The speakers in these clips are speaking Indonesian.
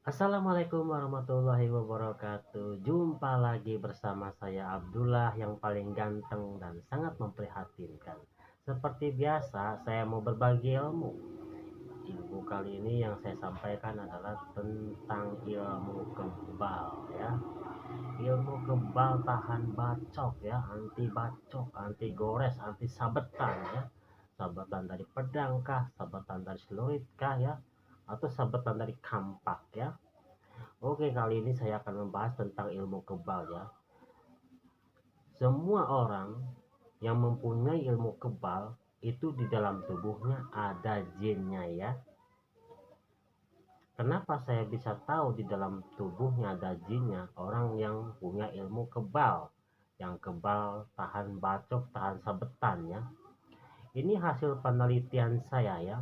Assalamualaikum warahmatullahi wabarakatuh. Jumpa lagi bersama saya Abdullah yang paling ganteng dan sangat memprihatinkan. Seperti biasa, saya mau berbagi ilmu. Ilmu kali ini yang saya sampaikan adalah tentang ilmu kebal ya. Ilmu kebal tahan bacok ya, anti bacok, anti gores, anti sabetan ya. Sabetan dari pedang kah, sabetan dari celurit kah ya, atau sabetan dari kampak ya. Oke, kali ini saya akan membahas tentang ilmu kebal ya. Semua orang yang mempunyai ilmu kebal itu di dalam tubuhnya ada jinnya ya. Kenapa saya bisa tahu di dalam tubuhnya ada jinnya? Orang yang punya ilmu kebal, yang kebal tahan bacok, tahan sabetan ya. Ini hasil penelitian saya ya.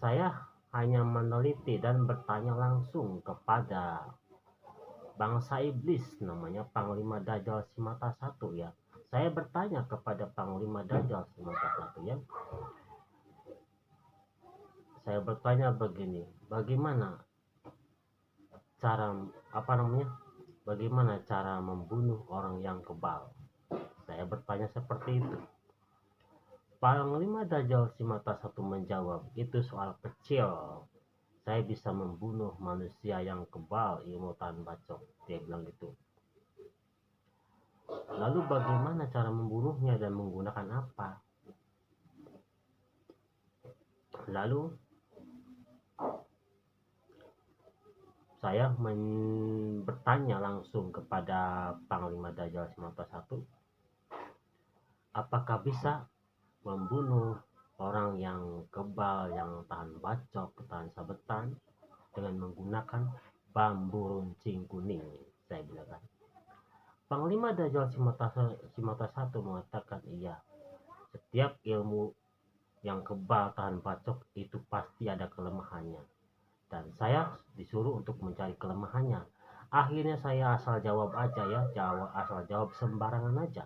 Saya hanya meneliti dan bertanya langsung kepada bangsa iblis, namanya Panglima Dajjal si mata satu ya. Saya bertanya kepada Panglima Dajjal si mata satu ya. Saya bertanya begini, bagaimana cara bagaimana cara membunuh orang yang kebal? Saya bertanya seperti itu. Panglima Dajjal si mata satu menjawab, itu soal kecil. Saya bisa membunuh manusia yang kebal ilmu tahan bacok. Dia bilang gitu. Lalu bagaimana cara membunuhnya dan menggunakan apa? Lalu saya bertanya langsung kepada Panglima Dajjal Semata Satu, apakah bisa membunuh orang yang kebal, yang tahan bacok, tahan sabetan dengan menggunakan bambu runcing kuning? Saya bilang kan. Panglima Dajjal Semata Satu mengatakan iya. Setiap ilmu yang kebal tahan bacok itu pasti ada kelemahannya. Dan saya disuruh untuk mencari kelemahannya. Akhirnya saya asal jawab aja ya, asal jawab sembarangan aja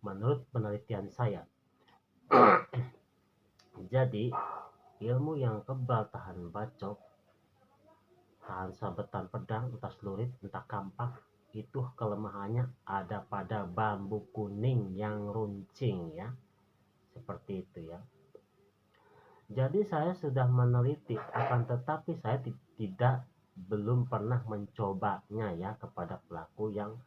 menurut penelitian saya. Jadi ilmu yang kebal tahan bacok, tahan sabetan pedang, entah celurit, entah kampak, itu kelemahannya ada pada bambu kuning yang runcing ya, seperti itu ya. Jadi saya sudah meneliti, akan tetapi saya belum pernah mencobanya ya kepada pelaku yang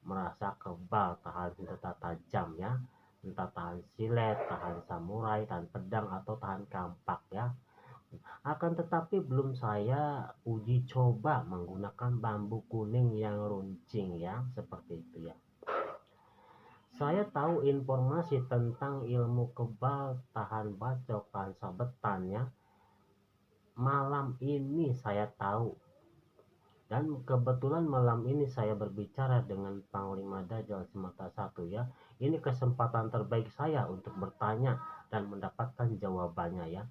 merasa kebal, tahan senjata tajam ya, entah tahan silet, tahan samurai, tahan pedang, atau tahan kampak ya. Akan tetapi belum saya uji coba menggunakan bambu kuning yang runcing ya, seperti itu ya. Saya tahu informasi tentang ilmu kebal, tahan bacok, tahan sabetan ya. Malam ini saya tahu. Dan kebetulan malam ini saya berbicara dengan Panglima Dajjal Semata Satu ya. Ini kesempatan terbaik saya untuk bertanya dan mendapatkan jawabannya ya.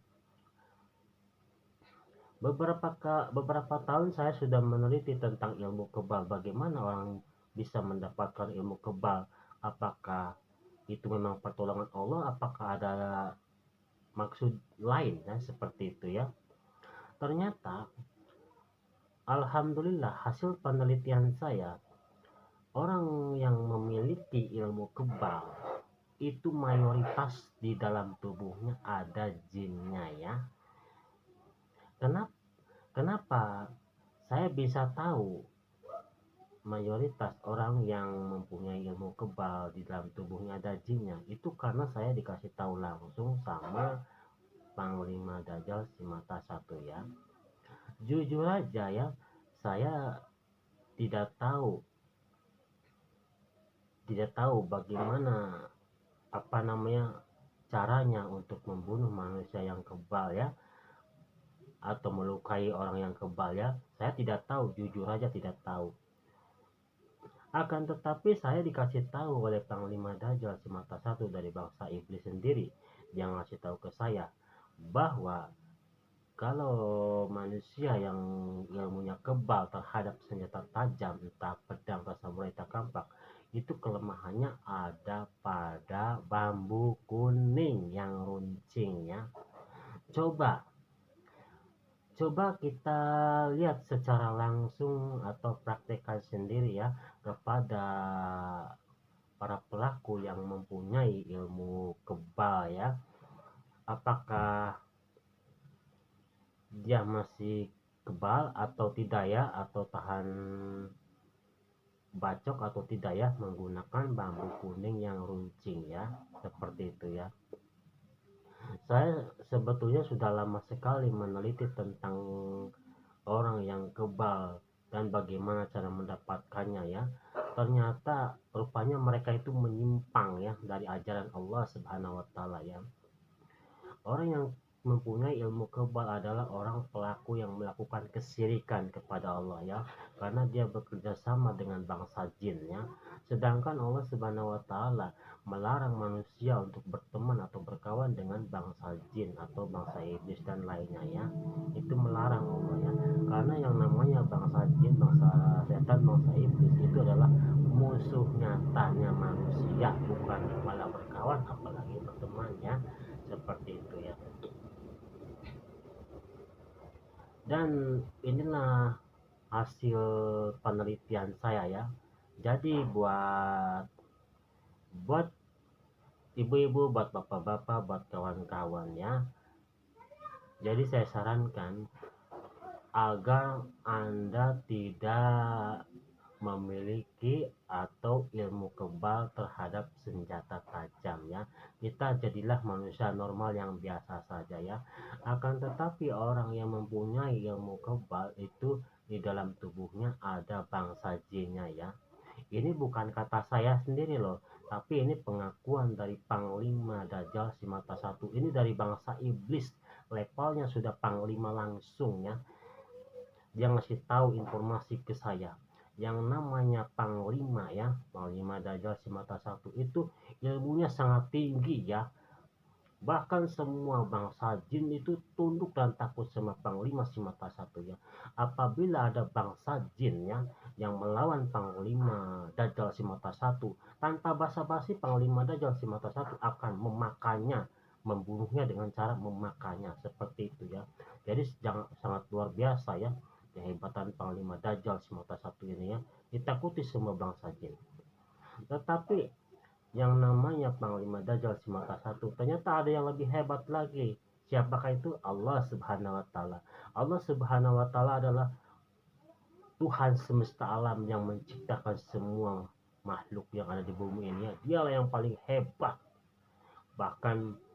Beberapa tahun saya sudah meneliti tentang ilmu kebal. Bagaimana orang bisa mendapatkan ilmu kebal? Apakah itu memang pertolongan Allah? Apakah ada maksud lain ya, seperti itu ya. Ternyata alhamdulillah hasil penelitian saya, orang yang memiliki ilmu kebal itu mayoritas di dalam tubuhnya ada jinnya ya. Kenapa saya bisa tahu mayoritas orang yang mempunyai ilmu kebal di dalam tubuhnya ada jinnya? Itu karena saya dikasih tahu langsung sama Panglima Dajjal si mata satu ya. Jujur aja ya, saya tidak tahu bagaimana caranya untuk membunuh manusia yang kebal ya, atau melukai orang yang kebal ya. Saya tidak tahu, jujur aja tidak tahu. Akan tetapi saya dikasih tahu oleh Panglima Dajjal si mata satu dari bangsa iblis sendiri. Dia ngasih tahu ke saya bahwa kalau manusia yang ilmunya kebal terhadap senjata tajam, entah pedang, entah samurai, entah kampak, itu kelemahannya ada pada bambu kuning yang runcing ya. Coba Coba kita lihat secara langsung atau praktekkan sendiri ya kepada para pelaku yang mempunyai ilmu kebal ya. Apakah dia masih kebal atau tidak ya, atau tahan bacok atau tidak ya menggunakan bambu kuning yang runcing ya, seperti itu ya. Saya sebetulnya sudah lama sekali meneliti tentang orang yang kebal dan bagaimana cara mendapatkannya ya. Ternyata rupanya mereka itu menyimpang ya dari ajaran Allah Subhanahu wa taala ya. Orang yang mempunyai ilmu kebal adalah orang pelaku yang melakukan kesyirikan kepada Allah ya, karena dia bekerja sama dengan bangsa jin ya. Sedangkan Allah Subhanahu wa taala melarang manusia untuk berteman atau berkawan dengan bangsa jin atau bangsa iblis dan lainnya ya. Itu melarang Allah ya. Karena yang namanya bangsa jin, bangsa setan, bangsa iblis itu adalah musuh nyatanya manusia, bukan malah berkawan apalagi berteman ya. Seperti itu ya. Dan inilah hasil penelitian saya ya. Jadi buat buat ibu-ibu, buat bapak-bapak, buat kawan-kawan ya. Jadi saya sarankan agar Anda tidak memiliki atau ilmu kebal terhadap senjata tajam ya. Kita jadilah manusia normal yang biasa saja ya. Akan tetapi orang yang mempunyai ilmu kebal itu di dalam tubuhnya ada bangsa jinnya ya. Ini bukan kata saya sendiri loh, tapi ini pengakuan dari Panglima Dajjal si mata satu. Ini dari bangsa iblis, levelnya sudah panglima langsung ya. Dia ngasih tahu informasi ke saya. Yang namanya Panglima ya, Panglima Dajjal si mata satu itu ilmunya sangat tinggi ya. Bahkan semua bangsa jin itu tunduk dan takut sama Panglima si mata satu ya. Apabila ada bangsa jin ya yang melawan Panglima Dajjal si mata satu, tanpa basa-basi Panglima Dajjal si mata satu akan memakannya, membunuhnya dengan cara memakannya, seperti itu ya. Jadi sangat luar biasa ya kehebatan Panglima Dajjal si mata satu ini ya, ditakuti semua bangsa jin. Tetapi yang namanya Panglima Dajjal si mata satu, ternyata ada yang lebih hebat lagi. Siapakah itu? Allah Subhanahu wa taala. Allah Subhanahu wa taala adalah Tuhan semesta alam yang menciptakan semua makhluk yang ada di bumi ini ya. Dialah yang paling hebat. Bahkan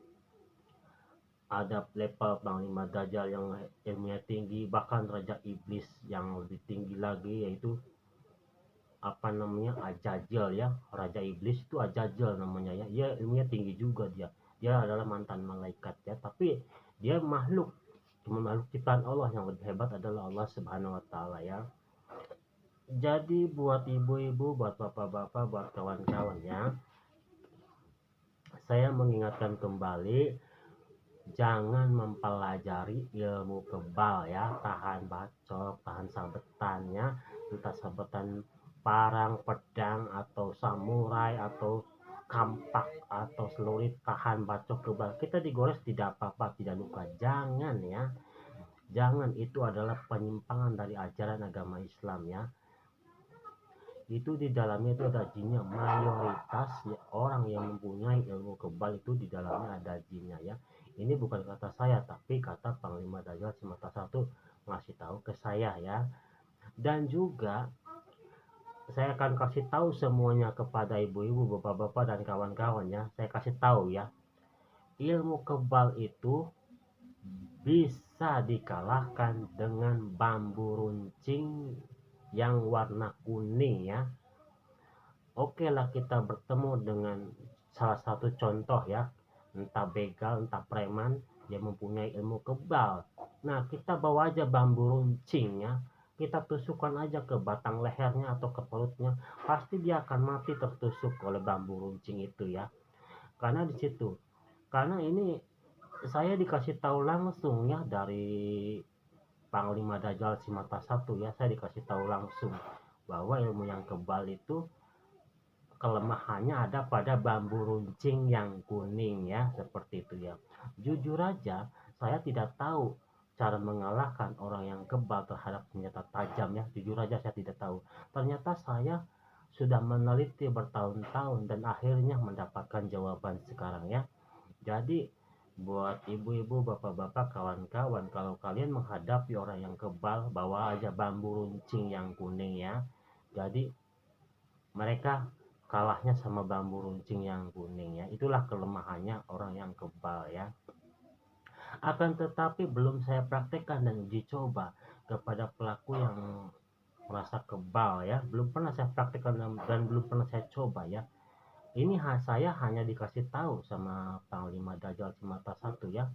ada level Panglima Dajjal yang ilmunya tinggi, bahkan Raja Iblis yang lebih tinggi lagi, yaitu apa namanya, Ajajal ya. Raja Iblis itu Ajajal namanya ya. Dia ilmunya tinggi juga dia. Dia adalah mantan malaikat ya, tapi dia makhluk, cuma makhluk ciptaan Allah. Yang lebih hebat adalah Allah Subhanahu wa taala ya. Jadi buat ibu-ibu, buat bapak-bapak, buat kawan-kawan ya, saya mengingatkan kembali, jangan mempelajari ilmu kebal ya, tahan bacok, tahan sabetannya, entah sabetan parang, pedang, atau samurai, atau kampak, atau celurit, tahan bacok kebal. Kita digores tidak apa-apa, tidak luka. Jangan ya, jangan, itu adalah penyimpangan dari ajaran agama Islam ya. Itu di dalamnya itu ada jinnya, mayoritas ya, orang yang mempunyai ilmu kebal itu di dalamnya ada jinnya ya. Ini bukan kata saya, tapi kata Panglima Dajjal si mata satu ngasih tahu ke saya ya. Dan juga saya akan kasih tahu semuanya kepada ibu-ibu, bapak-bapak, dan kawan-kawan ya. Saya kasih tahu ya, ilmu kebal itu bisa dikalahkan dengan bambu runcing yang warna kuning ya. Oke lah, kita bertemu dengan salah satu contoh ya, entah begal, entah preman, dia mempunyai ilmu kebal. Nah, kita bawa aja bambu runcing ya, kita tusukkan aja ke batang lehernya atau ke perutnya, pasti dia akan mati tertusuk oleh bambu runcing itu ya. Karena di situ, karena ini saya dikasih tahu langsung ya dari Panglima Dajjal si mata satu ya, saya dikasih tahu langsung bahwa ilmu yang kebal itu kelemahannya ada pada bambu runcing yang kuning ya, seperti itu ya. Jujur aja saya tidak tahu cara mengalahkan orang yang kebal terhadap senjata tajam ya, jujur aja saya tidak tahu. Ternyata saya sudah meneliti bertahun-tahun dan akhirnya mendapatkan jawaban sekarang ya. Jadi buat ibu-ibu, bapak-bapak, kawan-kawan, kalau kalian menghadapi orang yang kebal, bawa aja bambu runcing yang kuning ya. Jadi mereka kalahnya sama bambu runcing yang kuning ya. Itulah kelemahannya orang yang kebal ya. Akan tetapi belum saya praktekkan dan uji coba kepada pelaku yang merasa kebal ya. Belum pernah saya praktekkan dan belum pernah saya coba ya. Ini saya hanya dikasih tahu sama Panglima Dajjal Cimata satu ya,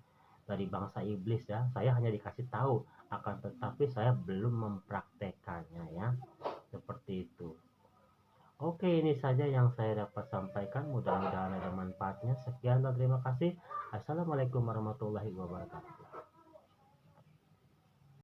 dari bangsa iblis ya. Saya hanya dikasih tahu, akan tetapi saya belum mempraktekannya ya. Seperti itu. Oke, ini saja yang saya dapat sampaikan. Mudah-mudahan ada manfaatnya. Sekian dan terima kasih. Assalamualaikum warahmatullahi wabarakatuh.